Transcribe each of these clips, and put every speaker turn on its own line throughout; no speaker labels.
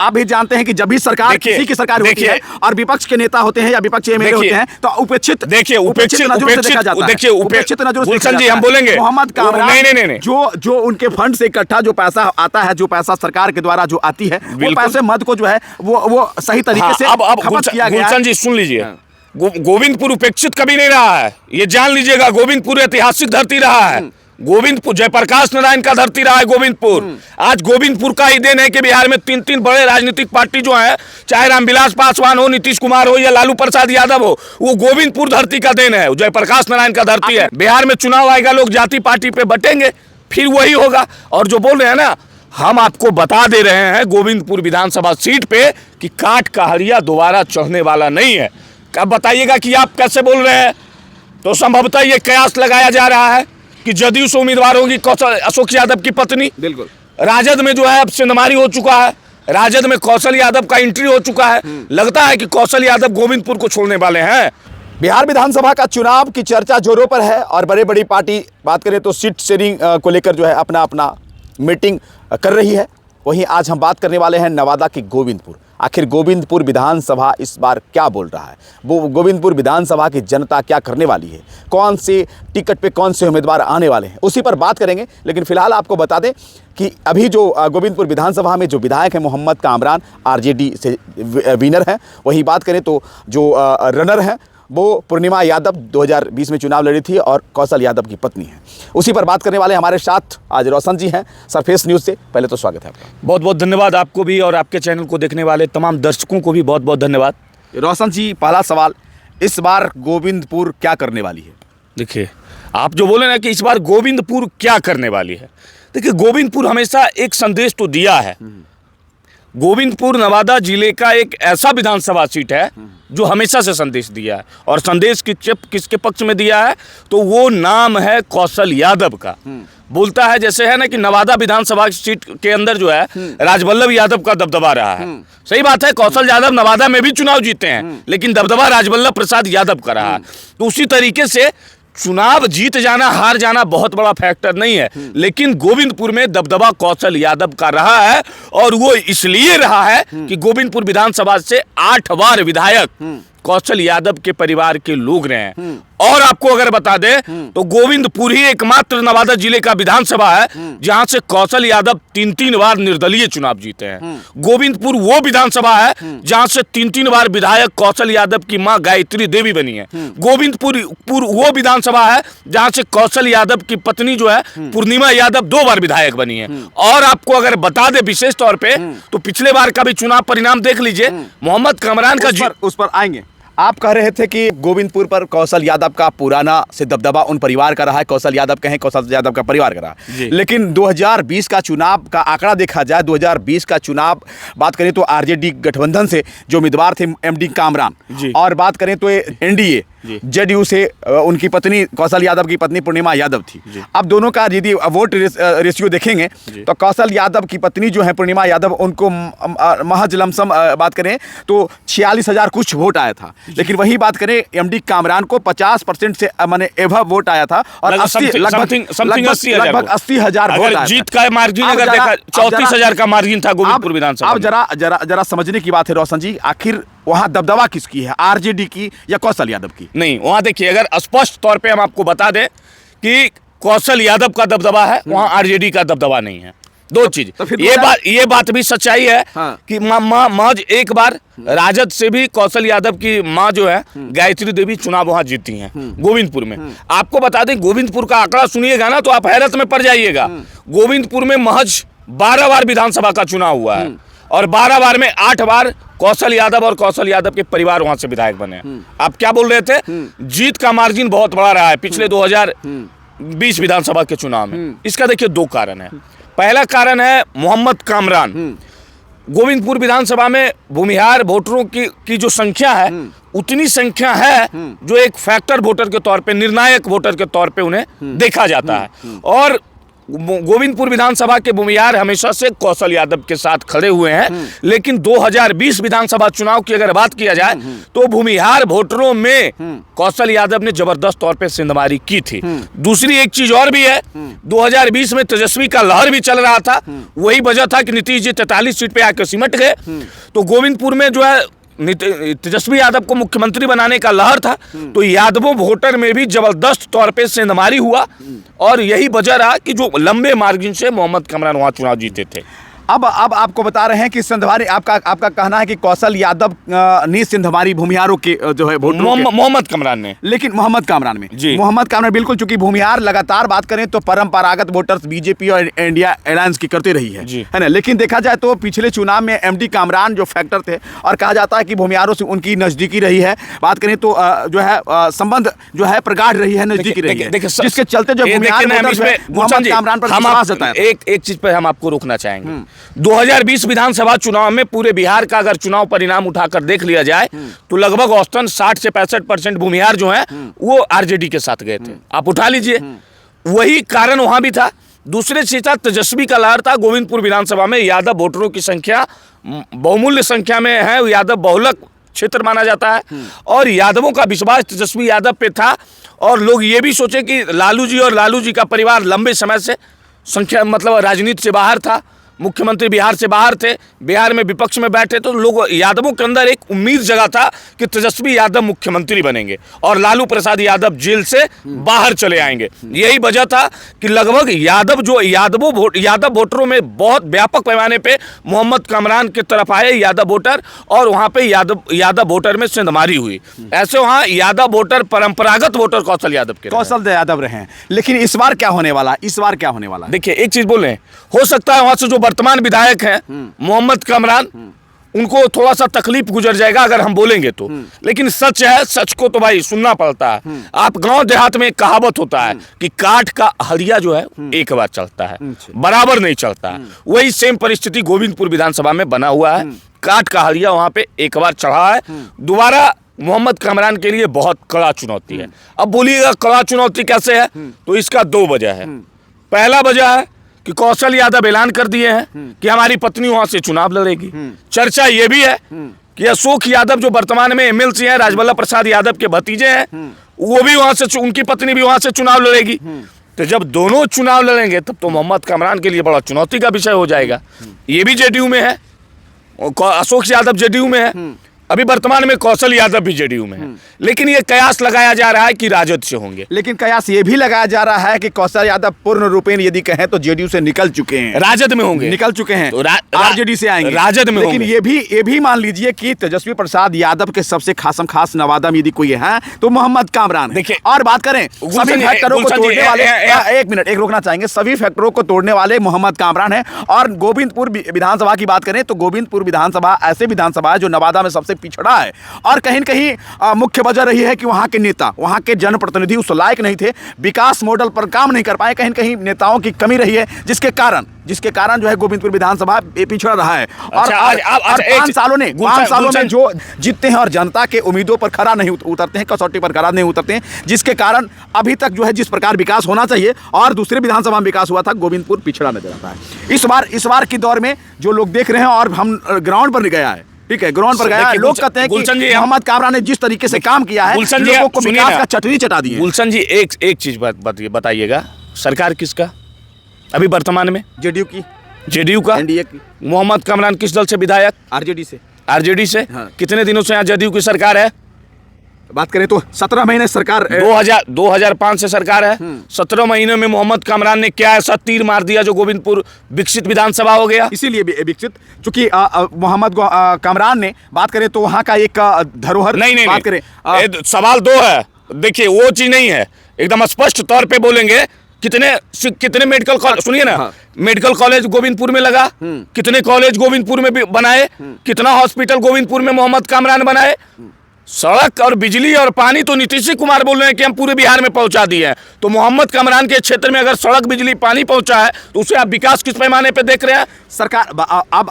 आप भी जानते हैं कि जब भी सरकार किसी की सरकार होती है और विपक्ष के नेता होते हैं या विपक्ष एमएलए होते हैं तो उपेक्षित नजरों से देखा जाता है। उपेक्षित नजरों से
गुलशन जी हम बोलेंगे
मोहम्मद कामरान
नहीं
जो उनके फंड से इकट्ठा जो पैसा आता है, जो पैसा सरकार के द्वारा जो आती है, वो पैसे मद को जो है वो सही तरीके से खपत किया गया।
गुलशन जी सुन लीजिए, गोविंदपुर उपेक्षित कभी नहीं रहा है, ये जान लीजिएगा। गोविंदपुर ऐतिहासिक धरती रहा है, गोविंदपुर जयप्रकाश नारायण का धरती रहा है गोविंदपुर। आज गोविंदपुर का ही देन है कि बिहार में तीन बड़े राजनीतिक पार्टी जो है, चाहे रामविलास पासवान हो, नीतीश कुमार हो या लालू प्रसाद यादव हो, वो गोविंदपुर धरती का देन है, जयप्रकाश नारायण का धरती है। बिहार में चुनाव आएगा, लोग जाति पार्टी पे बटेंगे, फिर वही होगा। और जो बोल रहे हैं ना, हम आपको बता दे रहे हैं गोविंदपुर विधानसभा सीट पे कि काट कहरिया दोबारा चढ़ने वाला नहीं है। अब बताइएगा कि आप कैसे बोल रहे हैं? तो संभवतः ये कयास लगाया जा रहा है कि जदयू से उम्मीदवार होगी अशोक यादव की पत्नी।
बिल्कुल।
राजद में जो है अब सिंधमारी हो चुका है, राजद में कौशल यादव का एंट्री हो चुका है। लगता है कि कौशल यादव गोविंदपुर को छोड़ने वाले हैं।
बिहार विधानसभा का चुनाव की चर्चा जोरों पर है और बड़ी बड़ी पार्टी बात करें तो सीट शेयरिंग को लेकर जो है अपना मीटिंग कर रही है। वहीं आज हम बात करने वाले हैं नवादा के गोविंदपुर। आखिर गोविंदपुर विधानसभा इस बार क्या बोल रहा है, वो गोविंदपुर विधानसभा की जनता क्या करने वाली है, कौन से टिकट पे कौन से उम्मीदवार आने वाले हैं, उसी पर बात करेंगे। लेकिन फिलहाल आपको बता दें कि अभी जो गोविंदपुर विधानसभा में जो विधायक हैं मोहम्मद कामरान आरजेडी से विनर हैं। वहीं बात करें तो जो रनर हैं वो पूर्णिमा यादव 2020 में चुनाव लड़ी थी और कौशल यादव की पत्नी है। उसी पर बात करने वाले हमारे साथ आज रोशन जी हैं सरफेस न्यूज़ से। पहले तो स्वागत है आपका।
बहुत बहुत धन्यवाद आपको भी और आपके चैनल को देखने वाले तमाम दर्शकों को भी बहुत बहुत धन्यवाद।
रोशन जी, पहला सवाल, इस बार गोविंदपुर क्या करने वाली है?
देखिए, आप जो बोले ना कि इस बार गोविंदपुर क्या करने वाली है, देखिए गोविंदपुर हमेशा एक संदेश तो दिया है। गोविंदपुर नवादा जिले का एक ऐसा विधानसभा सीट है जो हमेशा से संदेश दिया है। और संदेश किसके पक्ष में दिया है? तो वो नाम है कौशल यादव का। बोलता है जैसे है ना कि नवादा विधानसभा सीट के अंदर जो है राजवल्लभ यादव का दबदबा रहा है। सही बात है, कौशल यादव नवादा में भी चुनाव जीते हैं, लेकिन दबदबा राजवल्लभ प्रसाद यादव का रहा है। तो उसी तरीके से चुनाव जीत जाना हार जाना बहुत बड़ा फैक्टर नहीं है, लेकिन गोविंदपुर में दबदबा कौशल यादव का रहा है। और वो इसलिए रहा है कि गोविंदपुर विधानसभा से 8 बार विधायक कौशल यादव के परिवार के लोग रहे हैं। और आपको अगर बता दें तो गोविंदपुर ही एकमात्र नवादा जिले का विधानसभा है जहां से कौशल यादव 3 बार निर्दलीय चुनाव जीते हैं। गोविंदपुर वो विधानसभा है जहां से 3 बार विधायक कौशल यादव की मां गायत्री देवी बनी है। गोविंदपुर वो विधानसभा है जहां से कौशल यादव की पत्नी जो है पूर्णिमा यादव 2 बार विधायक बनी है। और आपको अगर बता दे विशेष तौर पे तो पिछले बार का भी चुनाव परिणाम देख लीजिए, मोहम्मद कामरान का
उस पर आएंगे। आप कह रहे थे कि गोविंदपुर पर कौशल यादव का पुराना से दबदबा उन परिवार का रहा है, कौशल यादव कहें कौशल यादव का परिवार का रहा है। लेकिन 2020 का चुनाव का आंकड़ा देखा जाए, 2020 का चुनाव बात करें तो आरजेडी गठबंधन से जो उम्मीदवार थे एमडी कामरान, और बात करें तो एनडीए जेडीयू से उनकी पत्नी कौशल यादव की पत्नी पूर्णिमा यादव थी। अब दोनों का यदि वोट रेशियो देखेंगे तो कौशल यादव की पत्नी जो है पूर्णिमा यादव, उनको महज लमसम बात करें तो 46,000 कुछ वोट आया था। लेकिन वही बात करें एमडी कामरान को 50% से माने एभव वोट आया था और लगभग 80,000 वोट आया।
जीत का मार्जिन अगर देखा 34,000 का मार्जिन था गोविंदपुर विधानसभा।
अब जरा समझने की बात है रोशन जी, आखिर वहां दबदबा किसकी है, आरजेडी की या कौशल यादव की?
नहीं, वहां देखिए अगर स्पष्ट तौर पे हम आपको बता दें कि कौशल यादव का दबदबा है, वहां आरजेडी का दबदबा नहीं है। दो चीज,
तो
ये बात भी सच्चाई है कि महज एक बार राजद से भी कौशल यादव की मां जो है गायत्री देवी चुनाव वहां जीती हैं गोविंदपुर में। आपको बता दें गोविंदपुर का आंकड़ा सुनिएगा ना तो आप हैरत में पड़ जाइएगा। गोविंदपुर में महज 12 बार विधानसभा का चुनाव हुआ है और 12 बार में 8 बार कौशल यादव और कौशल यादव के परिवार वहां से विधायक बने। आप क्या बोल रहे थे? जीत का मार्जिन बहुत बड़ा रहा है पिछले 2020 विधानसभा के चुनाव में। इसका देखिए 2 कारण है। पहला कारण है मोहम्मद कामरान। गोविंदपुर विधानसभा में भूमिहार वोटरों की जो संख्या है उतनी संख्या है जो एक फैक्टर वोटर के तौर पे, निर्णायक वोटर के तौर पे उन्हें देखा जाता है। और गोविंदपुर विधानसभा के भूमिहार हमेशा से कौशल यादव के साथ खड़े हुए हैं, लेकिन 2020 विधानसभा चुनाव की अगर बात किया जाए तो भूमिहार वोटरों में कौशल यादव ने जबरदस्त तौर पे सिंधमारी की थी। दूसरी एक चीज और भी है, 2020 में तेजस्वी का लहर भी चल रहा था, वही वजह था कि नीतीश जी 43 सीट पे आकर सिमट गए। तो गोविंदपुर में जो है तेजस्वी यादव को मुख्यमंत्री बनाने का लहर था, तो यादवों वोटर में भी जबरदस्त तौर पे सेंधमारी हुआ और यही वजह रहा कि जो लंबे मार्जिन से मोहम्मद कामरान वहां चुनाव जीते थे।
अब आपको बता रहे हैं कि सिंधमारी, आपका कहना है कि कौशल यादव ने सिंधमारी भूमिहारों के जो है
मोहम्मद कामरान ने,
लेकिन मोहम्मद कामरान में
जी
मोहम्मद कामरान बिल्कुल, चूंकि भूमिहार लगातार बात करें तो परंपरागत वोटर्स बीजेपी और इंडिया अलायंस की करती रही है ना, लेकिन देखा जाए तो पिछले चुनाव में एमडी कामरान जो फैक्टर थे और कहा जाता है कि भूमिहारों से उनकी नजदीकी रही है, बात करें तो जो है संबंध जो है प्रगाढ़ रही है, नजदीकी रही है, जिसके चलते जो भूमिहार मोहम्मद कामरान पर विश्वास जताया।
एक चीज पर हम आपको रोकना चाहेंगे, 2020 विधानसभा चुनाव में पूरे बिहार का अगर चुनाव परिणाम उठाकर देख लिया जाए तो लगभग औसतन 60 से 65% भूमिहार जो है वो आरजेडी के साथ गए थे। आप उठा लीजिए, वही कारण वहां भी था। दूसरे चीज था, तेजस्वी का लहर था। गोविंदपुर विधानसभा में यादव वोटरों की संख्या बहुमूल्य संख्या में है, यादव बहुलक क्षेत्र माना जाता है और यादवों का विश्वास तेजस्वी यादव पे था। और लोग ये भी सोचे कि लालू जी और लालू जी का परिवार लंबे समय से संख्या मतलब राजनीति से बाहर था, मुख्यमंत्री बिहार से बाहर थे, बिहार में विपक्ष में बैठे, तो लोग यादवों के अंदर एक उम्मीद जगा था कि तेजस्वी यादव मुख्यमंत्री बनेंगे और लालू प्रसाद यादव जेल से बाहर चले आएंगे। यही वजह था कि लगभग यादव वोटरों में बहुत व्यापक पैमाने पे मोहम्मद कामरान की तरफ आए यादव वोटर और वहां पे यादव वोटर में सिंधमारी हुई। ऐसे वहां यादव वोटर, परंपरागत वोटर कौशल
यादव रहे हैं। लेकिन इस बार क्या होने वाला,
देखिए एक चीज बोले, हो सकता है वहां से जो वर्तमान विधायक हैं मोहम्मद कामरान, उनको थोड़ा सा तकलीफ गुजर जाएगा अगर हम बोलेंगे तो, लेकिन सच है, सच को तो भाई सुनना पड़ता है। आप गांव देहात में एक कहावत होता है कि काठ का हलिया जो है एक बार चलता है, बराबर नहीं चलता है। वही सेम परिस्थिति गोविंदपुर विधानसभा में बना हुआ है। काठ का हलिया वहां पे एक बार चढ़ा है, दोबारा मोहम्मद कामरान के लिए बहुत कड़ा चुनौती है। अब बोलिएगा कड़ा चुनौती कैसे है, तो इसका दो वजह है। पहला वजह है कि कौशल यादव ऐलान कर दिए हैं कि हमारी पत्नी वहां से चुनाव लड़ेगी। चर्चा ये भी है कि अशोक यादव जो वर्तमान में एमएलसी हैं, राजवल्लभ प्रसाद यादव के भतीजे हैं, वो भी वहां से, उनकी पत्नी भी वहां से चुनाव लड़ेगी। तो जब दोनों चुनाव लड़ेंगे तब तो मोहम्मद कामरान के लिए बड़ा चुनौती का विषय हो जाएगा। ये भी जेडीयू में है, अशोक यादव जेडीयू में है, अभी वर्तमान में कौशल यादव भी जेडीयू में है। लेकिन ये कयास लगाया जा रहा है कि राजद से होंगे।
लेकिन कयास ये भी लगाया जा रहा है कि कौशल यादव पूर्ण रूपेण यदि कहें तो जेडीयू से निकल चुके हैं,
राजद में होंगे,
निकल चुके हैं,
तो
आरजेडी से आएंगे,
राजद में।
लेकिन ये भी मान लीजिए कि तेजस्वी प्रसाद यादव के सबसे खास नवादा में यदि कोई है तो मोहम्मद कामरान।
देखिए,
और बात करें सभी फैक्टरों को तोड़ने वाले, एक मिनट एक रोकना चाहेंगे, सभी फैक्टरों को तोड़ने वाले मोहम्मद कामरान है। और गोविंदपुर विधानसभा की बात करें तो गोविंदपुर विधानसभा ऐसे विधानसभा है जो नवादा में सबसे पिछड़ा है और कहीं न कहीं मुख्य वजह रही है कि वहां के नेता, वहां के जनप्रतिनिधि उस लायक नहीं थे, विकास मॉडल पर काम नहीं कर पाए, कहीं न कहीं नेताओं की कमी रही है, जिसके कारण जो है गोविंदपुर विधानसभा पिछड़ रहा है। और 5 सालों में जो जीतते हैं और जनता के उम्मीदों पर खरा नहीं उतरते हैं, कसौटी पर खरा नहीं उतरते हैं, जिसके कारण अभी तक जो है जिस प्रकार विकास होना चाहिए और दूसरे विधानसभा में विकास हुआ था, गोविंदपुर पिछड़ा नजर आता है। इस बार के दौर में जो लोग देख रहे हैं और हम ग्राउंड पर गया है, ठीक है, ग्राउंड पर गया है, लोग कहते हैं कि मोहम्मद कामरान ने जिस तरीके से काम किया है, लोगों को विकास का चटनी चटा दी है।
गुलशन जी एक चीज बताइएगा, सरकार किसका अभी वर्तमान में? जेडीयू का।
एनडीए की।
मोहम्मद कामरान किस दल से विधायक? आरजेडी से।
हाँ।
कितने दिनों से यहाँ जेडीयू की सरकार है?
बात करें तो 17 महीने सरकार,
2005 से सरकार है। 17 महीनों में मोहम्मद कामरान ने क्या ऐसा तीर मार दिया जो गोविंदपुर विकसित विधानसभा हो गया?
इसीलिए विकसित, चूंकि मोहम्मद कामरान ने बात करें तो वहां का एक धरोहर
नहीं
बात करें,
सवाल दो है। देखिए वो चीज नहीं है, एकदम स्पष्ट तौर पे बोलेंगे। कितने मेडिकल कॉलेज, सुनिए ना, हाँ। मेडिकल कॉलेज गोविंदपुर में लगा, कितने कॉलेज गोविंदपुर में बनाए, कितना हॉस्पिटल गोविंदपुर में मोहम्मद कामरान बनाए, सड़क और बिजली और पानी तो नीतीश कुमार बोल रहे हैं कि हम पूरे बिहार में पहुंचा दिए हैं। तो मोहम्मद कामरान के क्षेत्र में अगर सड़क बिजली पानी पहुंचा है तो उसे आप विकास किस पैमाने पे देख रहे हैं?
सरकार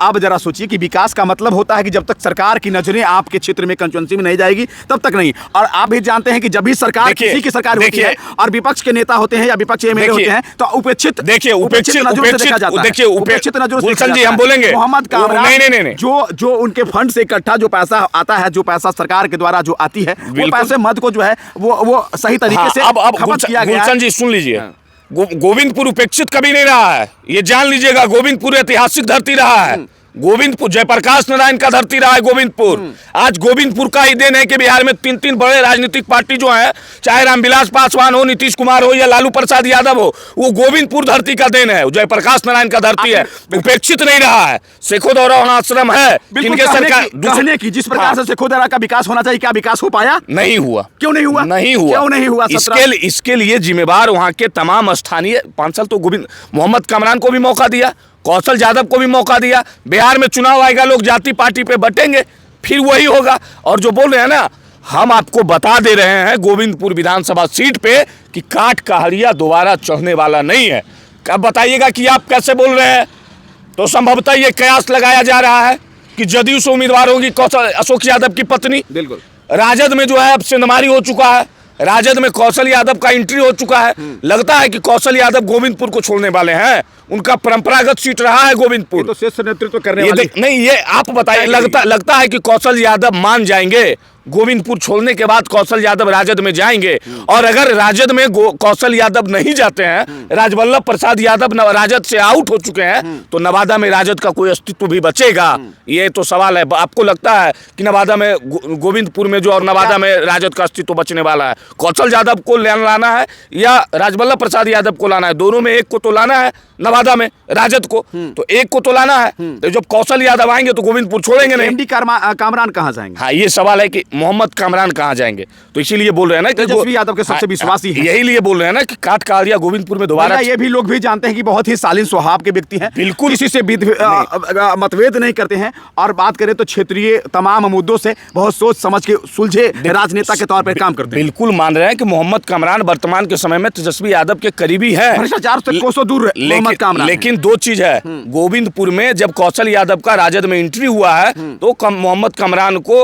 अब जरा सोचिए कि विकास का मतलब होता है कि जब तक सरकार की नजरें आपके क्षेत्र में कंस्टिट्यूंसी में नहीं जाएगी तब तक नहीं। और आप भी जानते हैं कि जब भी सरकार किसी की सरकार होती है और विपक्ष के नेता होते हैं या विपक्ष एमएलए होते हैं तो उपेक्षित नजरों से देखा जाता है। उपेक्षित नजरों से देखा जाता है।
हम बोलेंगे
मोहम्मद कामरान
नहीं
जो उनके फंड से इकट्ठा जो पैसा आता है, जो पैसा सरकार के द्वारा जो आती है, वो पैसे मद को जो है वो सही तरीके से खपत किया गया है।
गुलशन जी सुन लीजिए, गोविंदपुर उपेक्षित कभी नहीं रहा है, ये जान लीजिएगा। गोविंदपुर ऐतिहासिक धरती रहा है। गोविंदपुर जयप्रकाश नारायण का धरती रहा है गोविंदपुर। आज गोविंदपुर का ही देन है कि बिहार में तीन तीन बड़े राजनीतिक पार्टी जो है, चाहे रामविलास पासवान हो, नीतीश कुमार हो या लालू प्रसाद यादव हो, वो गोविंदपुर धरती का देन है, जयप्रकाश नारायण का धरती है। उपेक्षित नहीं रहा है। शेखोदौरा आश्रम है जिनके सरकार
कहने की जिस प्रकार से शेखोदौरा का विकास होना चाहिए, क्या विकास हो पाया?
नहीं हुआ।
क्यों नहीं हुआ? क्यों नहीं हुआ?
इसके लिए जिम्मेवार वहां के तमाम स्थानीय 5 साल तो मोहम्मद कामरान को भी मौका दिया, कौशल यादव को भी मौका दिया। बिहार में चुनाव आएगा, लोग जाति पार्टी पे बटेंगे, फिर वही होगा। और जो बोल रहे हैं ना, हम आपको बता दे रहे हैं गोविंदपुर विधानसभा सीट पे कि काट कहरिया दोबारा चढ़ने वाला नहीं है। अब बताइएगा कि आप कैसे बोल रहे हैं? तो संभवतः ये कयास लगाया जा रहा है कि जदयू से उम्मीदवार होगी कौशल अशोक यादव की पत्नी।
बिल्कुल।
राजद में जो है अब सिंधमारी हो चुका है, राजद में कौशल यादव का एंट्री हो चुका है। लगता है कि कौशल यादव गोविंदपुर को छोड़ने वाले हैं। उनका परंपरागत सीट रहा है गोविंदपुर।
ये तो शीर्ष नेतृत्व करने वाले
नहीं, ये आप बताइए, लगता है कि कौशल यादव मान जाएंगे गोविंदपुर छोड़ने के बाद? कौशल यादव राजद में जाएंगे, और अगर राजद में कौशल यादव नहीं जाते हैं, राजवल्लभ प्रसाद यादव राजद से आउट हो चुके हैं, तो नवादा में राजद का कोई अस्तित्व भी बचेगा? ये तो सवाल है। आपको लगता है कि नवादा में गोविंदपुर में जो और नवादा में राजद का अस्तित्व बचने वाला है? कौशल यादव को लाना है या राजवल्लभ प्रसाद यादव को लाना है? दोनों में एक को तो लाना है, नवादा में राजद को तो एक को तो लाना है। तो जब कौशल यादव आएंगे तो गोविंदपुर छोड़ेंगे नहीं।
एमडी कामरान कहां जाएंगे?
हाँ, ये सवाल है कि मोहम्मद कामरान कहां जाएंगे। तो इसीलिए बोल रहे हैं ना कि
तेजस्वी यादव के सबसे विश्वासी हैं।
यही लिए बोल रहे हैं ना कि काट कहरिया गोविंदपुर में दोबारा।
ये भी लोग भी जानते हैं कि बहुत ही शालीन स्वभाव के व्यक्ति हैं,
बिल्कुल
किसी से मतभेद नहीं करते हैं। और बात करें तो क्षेत्रीय तमाम मुद्दों से बहुत सोच समझ के सुलझे राजनेता के तौर पर काम करते हैं।
बिल्कुल मान रहे हैं कि मोहम्मद कामरान वर्तमान के समय में तेजस्वी यादव के करीबी है।
भ्रष्टाचार से कोसों दूर मोहम्मद कामरान।
लेकिन दो चीज है, गोविंदपुर में जब कौशल यादव का राजद में एंट्री हुआ है तो मोहम्मद कामरान को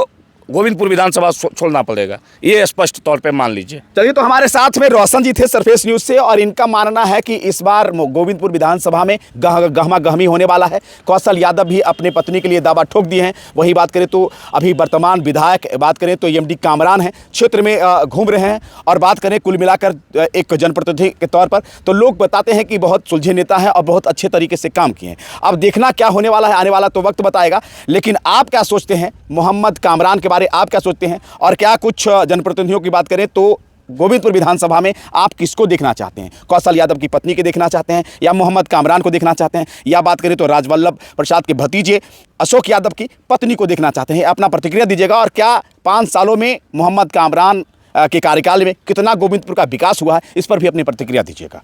गोविंदपुर विधानसभा छोड़ना पड़ेगा, ये स्पष्ट तौर पे मान लीजिए।
चलिए, तो हमारे साथ में रोशन जी थे सरफेस न्यूज से, और इनका मानना है कि इस बार गोविंदपुर विधानसभा में गहमा गहमी होने वाला है। कौशल यादव भी अपने पत्नी के लिए दावा ठोक दिए हैं। वही बात करें तो अभी वर्तमान विधायक बात करें तो एमडी कामरान हैं, क्षेत्र में घूम रहे हैं। और बात करें कुल मिलाकर एक जनप्रतिनिधि के तौर पर तो लोग बताते हैं कि बहुत सुलझे नेता हैं और बहुत अच्छे तरीके से काम किए हैं। अब देखना क्या होने वाला है, आने वाला तो वक्त बताएगा। लेकिन आप क्या सोचते हैं मोहम्मद कामरान के बारे, आप क्या सोचते हैं? और क्या कुछ जनप्रतिनिधियों की बात करें तो गोविंदपुर विधानसभा में आप किसको देखना चाहते हैं? कौशल यादव की पत्नी के देखना चाहते हैं या मोहम्मद कामरान को देखना चाहते हैं, या बात करें तो राजवल्लभ प्रसाद के भतीजे अशोक यादव की पत्नी को देखना चाहते हैं? अपना प्रतिक्रिया दीजिएगा। और क्या 5 सालों में मोहम्मद कामरान के कार्यकाल में कितना गोविंदपुर का विकास हुआ है, इस पर भी अपनी प्रतिक्रिया दीजिएगा।